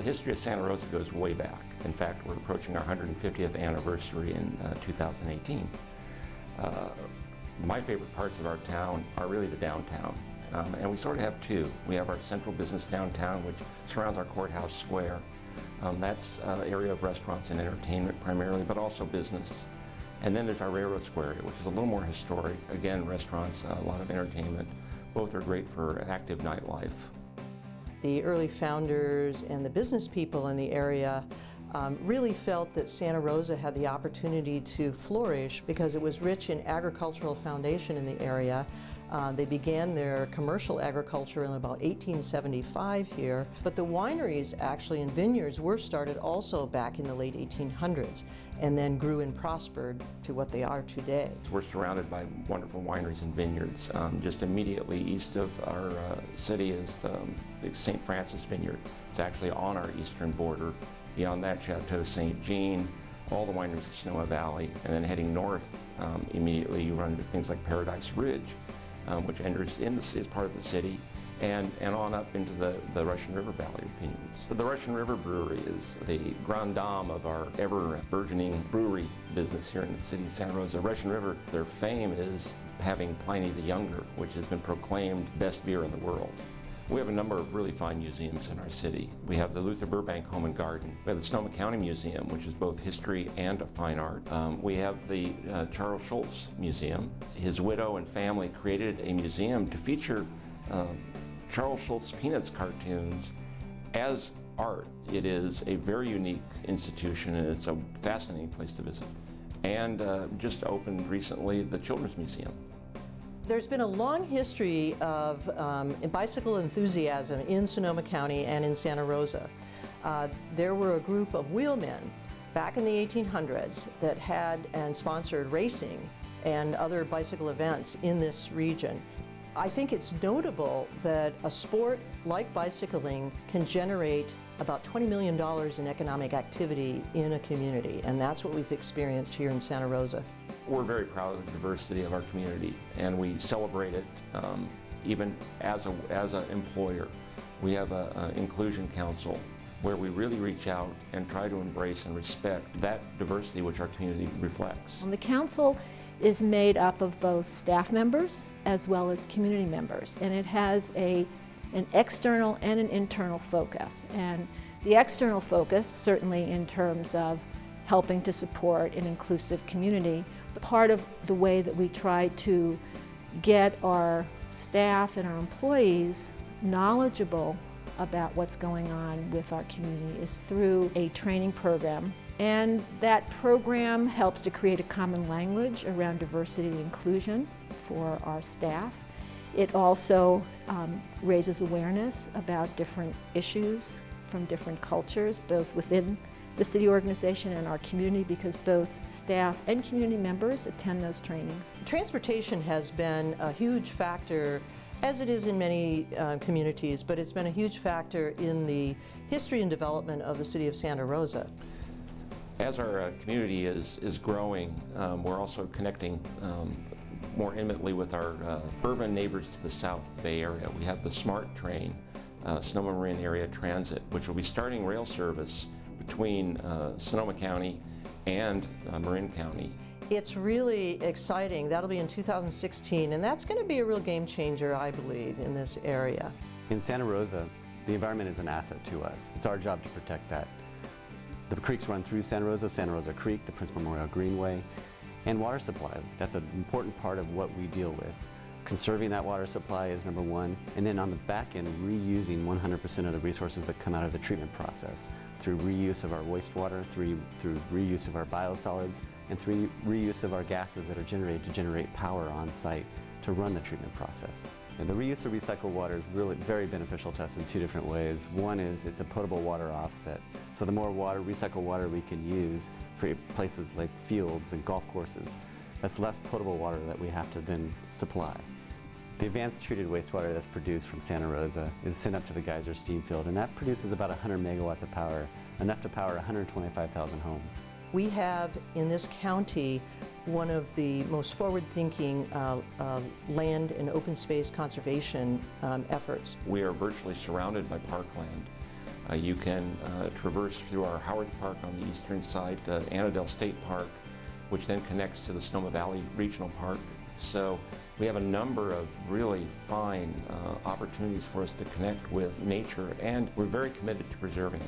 history of Santa Rosa goes way back. In fact, we're approaching our 150th anniversary in 2018. My favorite parts of our town are really the downtown. And we sort of have two. We have our central business downtown, which surrounds our courthouse square. That's an area of restaurants and entertainment primarily, but also business. And then there's our Railroad Square area, which is a little more historic. Again, restaurants, a lot of entertainment. Both are great for active nightlife. The early founders and the business people in the area really felt that Santa Rosa had the opportunity to flourish because it was rich in agricultural foundation in the area. They began their commercial agriculture in about 1875 here, but the wineries actually and vineyards were started also back in the late 1800s and then grew and prospered to what they are today. We're surrounded by wonderful wineries and vineyards. Just immediately east of our city is the big St. Francis Vineyard. It's actually on our eastern border. Beyond that, Chateau St. Jean, all the wineries of Sonoma Valley, and then heading north, immediately you run into things like Paradise Ridge, which enters in is part of the city, and on up into the Russian River Valley of vineyards. The Russian River Brewery is the grande dame of our ever-burgeoning brewery business here in the city of Santa Rosa. Russian River, their fame is having Pliny the Younger, which has been proclaimed best beer in the world. We have a number of really fine museums in our city. We have the Luther Burbank Home and Garden. We have the Sonoma County Museum, which is both history and fine art. We have the Charles Schultz Museum. His widow and family created a museum to feature Charles Schultz Peanuts cartoons as art. It is a very unique institution, and it's a fascinating place to visit. And just opened recently the Children's Museum. There's been a long history of bicycle enthusiasm in Sonoma County and in Santa Rosa. There were a group of wheelmen back in the 1800s that had and sponsored racing and other bicycle events in this region. I think it's notable that a sport like bicycling can generate about $20 million in economic activity in a community, and that's what we've experienced here in Santa Rosa. We're very proud of the diversity of our community, and we celebrate it even as an employer. We have an inclusion council where we really reach out and try to embrace and respect that diversity which our community reflects. The council is made up of both staff members as well as community members, and it has an external and an internal focus. And the external focus, certainly in terms of helping to support an inclusive community. Part of the way that we try to get our staff and our employees knowledgeable about what's going on with our community is through a training program. And that program helps to create a common language around diversity and inclusion for our staff. It also raises awareness about different issues from different cultures, both within the city organization and our community, because both staff and community members attend those trainings. Transportation has been a huge factor, as it is in many communities, but it's been a huge factor in the history and development of the city of Santa Rosa. As our community is growing, we're also connecting more intimately with our urban neighbors to the south, the Bay Area. We have the SMART train, Sonoma Marin Area Transit, which will be starting rail service between Sonoma County and Marin County. It's really exciting. That'll be in 2016, and that's going to be a real game changer, I believe, in this area. In Santa Rosa, the environment is an asset to us. It's our job to protect that. The creeks run through Santa Rosa Creek, the Prince Memorial Greenway, and water supply. That's an important part of what we deal with. Conserving that water supply is number one, and then on the back end, reusing 100% of the resources that come out of the treatment process through reuse of our wastewater, through reuse of our biosolids, and through reuse of our gases that are generated to generate power on site to run the treatment process. And the reuse of recycled water is really very beneficial to us in two different ways. One is it's a potable water offset. So the more water, recycled water we can use for places like fields and golf courses, that's less potable water that we have to then supply. The advanced treated wastewater that's produced from Santa Rosa is sent up to the geysers steam field, and that produces about 100 megawatts of power, enough to power 125,000 homes. We have in this county one of the most forward-thinking land and open space conservation efforts. We are virtually surrounded by parkland. You can traverse through our Howard Park on the eastern side to Annandale State Park, which then connects to the Sonoma Valley Regional Park. So we have a number of really fine opportunities for us to connect with nature, and we're very committed to preserving it.